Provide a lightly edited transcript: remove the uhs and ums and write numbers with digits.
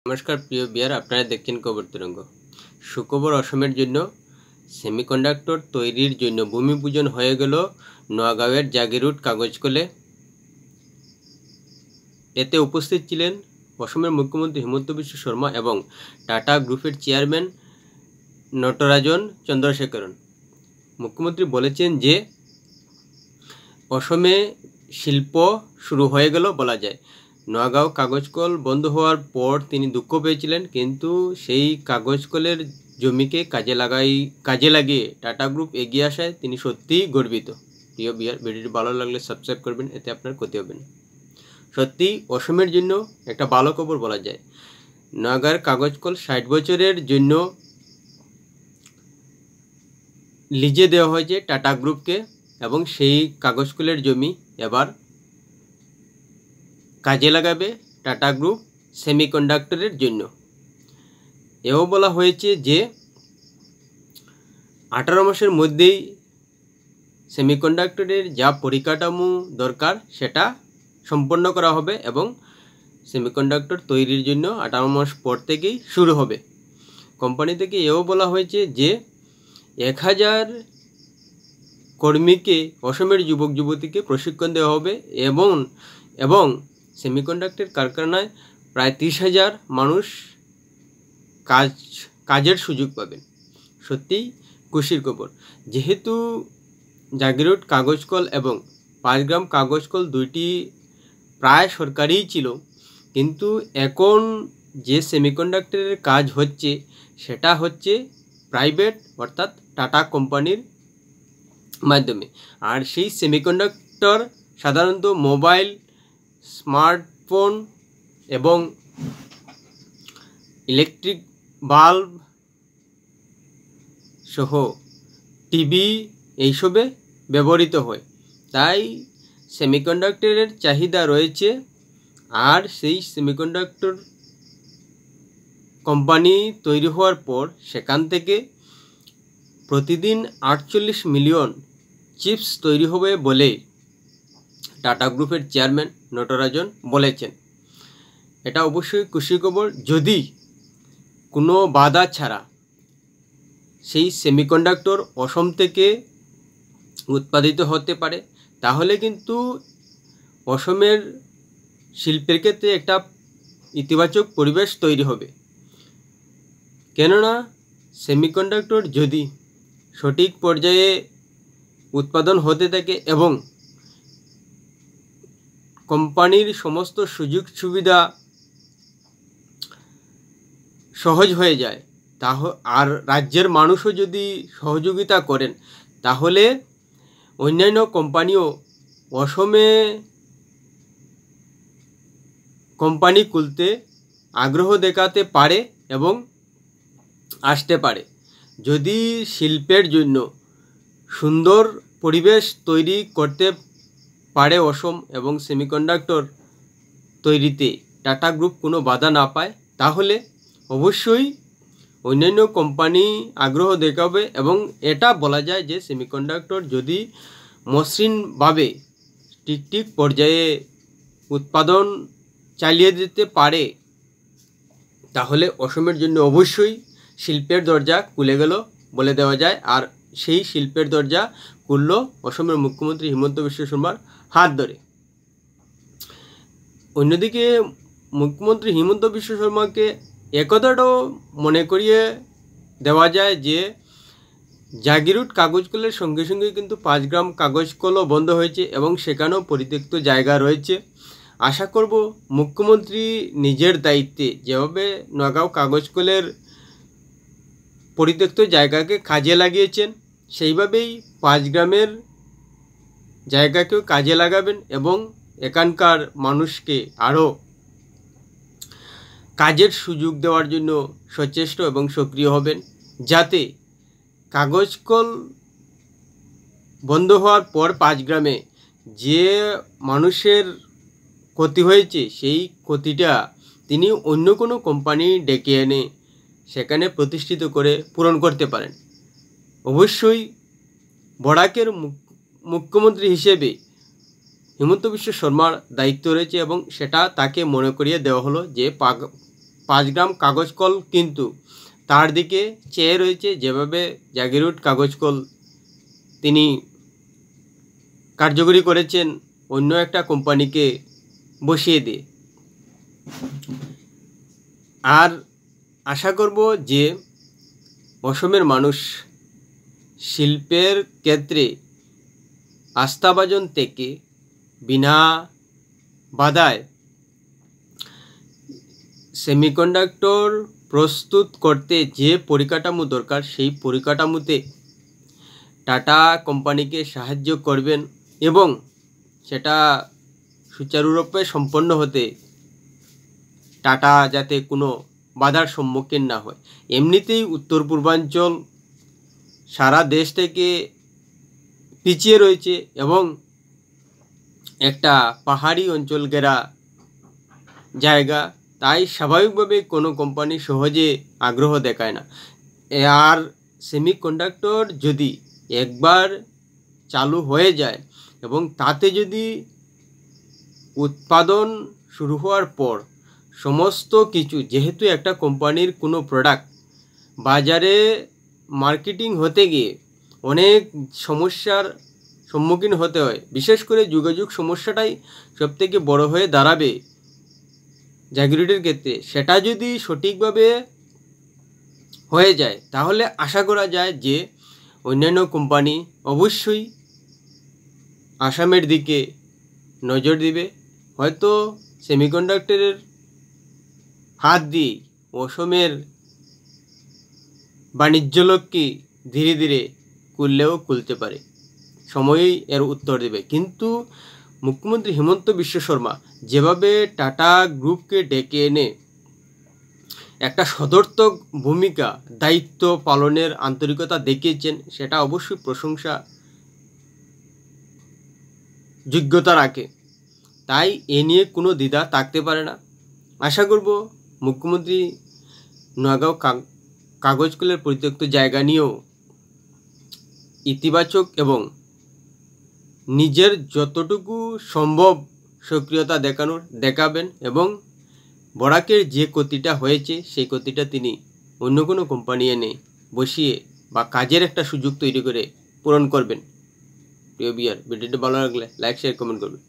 নমস্কার প্রিয় বিয়ার, আপনারা দেখছেন খবর তরঙ্গ। সুখবর অসমের জন্য। সেমিকন্ডাক্টর তৈরির জন্য ভূমি পূজন হয়ে গেল নোয়াগাঁওয়ের জাগিরুট কাগজ কলে। এতে উপস্থিত ছিলেন অসমের মুখ্যমন্ত্রী হিমন্ত বিশ্ব শর্মা এবং টাটা গ্রুপের চেয়ারম্যান নটরাজন চন্দ্রশেখরন। মুখ্যমন্ত্রী বলেছেন যে অসমে শিল্প শুরু হয়ে গেল বলা যায়। নোয়াগাঁও কাগজ কল বন্ধ হওয়ার পর তিনি দুঃখ পেয়েছিলেন, কিন্তু সেই কাগজ কলের জমিকে কাজে লাগিয়ে টাটা গ্রুপ এগিয়ে আসায় তিনি সত্যিই গর্বিত। প্রিয় বিয়ার, ভিডিওটি ভালো লাগলে সাবস্ক্রাইব করবেন, এতে আপনার ক্ষতি হবে না। সত্যি অসমের জন্য একটা ভালো খবর বলা যায়। নোয়াগাঁর কাগজ কল 60 বছরের জন্য লিজে দেওয়া হয়েছে টাটা গ্রুপকে এবং সেই কাগজ কলের জমি এবার কাজে লাগাবে টাটা গ্রুপ সেমিকন্ডাক্টরের জন্য। এও বলা হয়েছে যে 18 মাসের মধ্যেই সেমিকন্ডাক্টরের যা পরিকাঠামো দরকার সেটা সম্পন্ন করা হবে এবং সেমিকন্ডাক্টর তৈরির জন্য 18 মাস পর থেকেই শুরু হবে। কোম্পানি থেকে এও বলা হয়েছে যে 1000 কর্মীকে, অসমের যুবক যুবতীকে প্রশিক্ষণ দেওয়া হবে এবং সেমিকন্ডাক্টর কারখানায় প্রায় 30,000 মানুষ কাজের সুযোগ পাবেন। সত্যিই খুশির খবর। যেহেতু জাগিরুট কাগজ কল এবং 5 গ্রাম কাগজ কল দুইটি প্রায় সরকারিই ছিল, কিন্তু এখন যে সেমিকন্ডাক্টরের কাজ হচ্ছে সেটা হচ্ছে প্রাইভেট, অর্থাৎ টাটা কোম্পানির মাধ্যমে। আর সেই সেমিকন্ডাক্টর সাধারণত মোবাইল, স্মার্টফোন এবং ইলেকট্রিক বাল্ব সহ টিভি এইসবে ব্যবহৃত হয়। তাই সেমিকন্ডাক্টরের চাহিদা রয়েছে। আর সেই সেমিকন্ডাক্টর কোম্পানি তৈরি হওয়ার পর সেখান থেকে প্রতিদিন 48 মিলিয়ন চিপস তৈরি হবে বলে টাটা গ্রুপের চেয়ারম্যান নটরাজন বলেছেন। এটা অবশ্যই খুশি খবর। যদি কোনো বাধা ছাড়া সেই সেমিকন্ডাক্টর অসম থেকে উৎপাদিত হতে পারে, তাহলে কিন্তু অসমের শিল্পের ক্ষেত্রে একটা ইতিবাচক পরিবেশ তৈরি হবে। কেননা সেমিকন্ডাক্টর যদি সঠিক পর্যায়ে উৎপাদন হতে থাকে এবং কোম্পানির সমস্ত সুযোগ সুবিধা সহজ হয়ে যায়, আর রাজ্যের মানুষও যদি সহযোগিতা করেন, তাহলে অন্যান্য কোম্পানিও অসমে কোম্পানি খুলতে আগ্রহ দেখাতে পারে এবং আসতে পারে। যদি শিল্পের জন্য সুন্দর পরিবেশ তৈরি করতে পারে অসম এবং সেমিকন্ডাক্টর তৈরিতে টাটা গ্রুপ কোনো বাধা না পায়, তাহলে অবশ্যই অন্যান্য কোম্পানি আগ্রহ দেখাবে। এবং এটা বলা যায় যে সেমিকন্ডাক্টর যদি মসৃণভাবে ঠিক পর্যায়ে উৎপাদন চালিয়ে যেতে পারে, তাহলে অসমের জন্য অবশ্যই শিল্পের দরজা খুলে গেল বলে দেওয়া যায়। আর সেই শিল্পের দরজা খুলল অসমের মুখ্যমন্ত্রী হিমন্ত বিশ্ব শর্মার হাত ধরে। অন্যদিকে মুখ্যমন্ত্রী হিমন্ত বিশ্ব শর্মাকে একথাটাও মনে করিয়ে দেওয়া যায় যে জাগিরুট কাগজ কলের সঙ্গে সঙ্গে কিন্তু 5 গ্রাম কাগজ কলও বন্ধ হয়েছে এবং সেখানেও পরিত্যক্ত জায়গা রয়েছে। আশা করব মুখ্যমন্ত্রী নিজের দায়িত্বে যেভাবে নোয়াগাঁও কাগজ কলের পরিত্যক্ত জায়গাকে কাজে লাগিয়েছেন, সেইভাবেই 5 গ্রামের জায়গাকেও কাজে লাগাবেন এবং এখানকার মানুষকে আরও কাজের সুযোগ দেওয়ার জন্য সচেষ্ট এবং সক্রিয় হবেন, যাতে কাগজ কল বন্ধ হওয়ার পর 5 গ্রামে যে মানুষের ক্ষতি হয়েছে সেই ক্ষতিটা তিনি অন্য কোনো কোম্পানি ডেকে এনে সেখানে প্রতিষ্ঠিত করে পূরণ করতে পারেন। অবশ্যই বরাকের মুখ্যমন্ত্রী হিসেবে হিমন্ত বিশ্ব শর্মার দায়িত্ব রয়েছে এবং সেটা তাকে মনে করিয়ে দেওয়া হলো যে 5 গ্রাম কাগজ কল কিন্তু তার দিকে চেয়ে রয়েছে, যেভাবে জাগিরউড কাগজ কল তিনি কার্যকরী করেছেন অন্য একটা কোম্পানিকে বসিয়ে দিয়ে। আর আশা করব যে অসমের মানুষ শিল্পের ক্ষেত্রে আস্থাভাজন থেকে বিনা বাধায় সেমিকন্ডাক্টর প্রস্তুত করতে যে পরিকাঠামো দরকার সেই পরিকাঠামোতে টাটা কোম্পানিকে সাহায্য করবেন এবং সেটা সুচারুরূপে সম্পন্ন হতে টাটা যাতে কোনো বাধার সম্মুখীন না হয়। এমনিতেই উত্তর পূর্বাঞ্চল সারা দেশ থেকে পিছিয়ে রয়েছে এবং একটা পাহাড়ি অঞ্চল ঘেরা জায়গা, তাই স্বাভাবিকভাবে কোনো কোম্পানি সহজে আগ্রহ দেখায় না। আর সেমিকন্ডাক্টর যদি একবার চালু হয়ে যায় এবং তাতে যদি উৎপাদন শুরু হওয়ার পর সমস্ত কিছু, যেহেতু একটা কোম্পানির কোনো প্রোডাক্ট বাজারে মার্কেটিং হতে গিয়ে অনেক সমস্যার সম্মুখীন হতে হয়, বিশেষ করে যোগাযোগ সমস্যাটাই সবথেকে বড় হয়ে দাঁড়াবে জাগিরউডের ক্ষেত্রে। সেটা যদি সঠিকভাবে হয়ে যায় তাহলে আশা করা যায় যে অন্যান্য কোম্পানি অবশ্যই আসামের দিকে নজর দিবে। হয়তো সেমিকন্ডাক্টরের হাত দিয়ে অসমের বাণিজ্য লক্ষ্যে ধীরে ধীরে খুললেও খুলতে পারে, সময়ই এর উত্তর দেবে। কিন্তু মুখ্যমন্ত্রী হিমন্ত বিশ্ব শর্মা যেভাবে টাটা গ্রুপকে ডেকে এনে একটা সদর্থক ভূমিকা, দায়িত্ব পালনের আন্তরিকতা দেখিয়েছেন, সেটা অবশ্যই প্রশংসা যোগ্যতা রাখে। তাই এ নিয়ে কোনো দ্বিধা থাকতে পারে না। আশা করব মুখ্যমন্ত্রী নগাঁও কাগজ কলের পরিত্যক্ত জায়গা নিয়েও ইতিবাচক এবং নিজের যতটুকু সম্ভব সক্রিয়তা দেখাবেন এবং বরাকের যে ক্ষতিটা হয়েছে সেই ক্ষতিটা তিনি অন্য কোনো কোম্পানি এনে বসিয়ে বা কাজের একটা সুযোগ তৈরি করে পূরণ করবেন। প্রিয় ভিউয়ার, ভিডিওটি ভালো লাগলে লাইক শেয়ার কমেন্ট করবেন।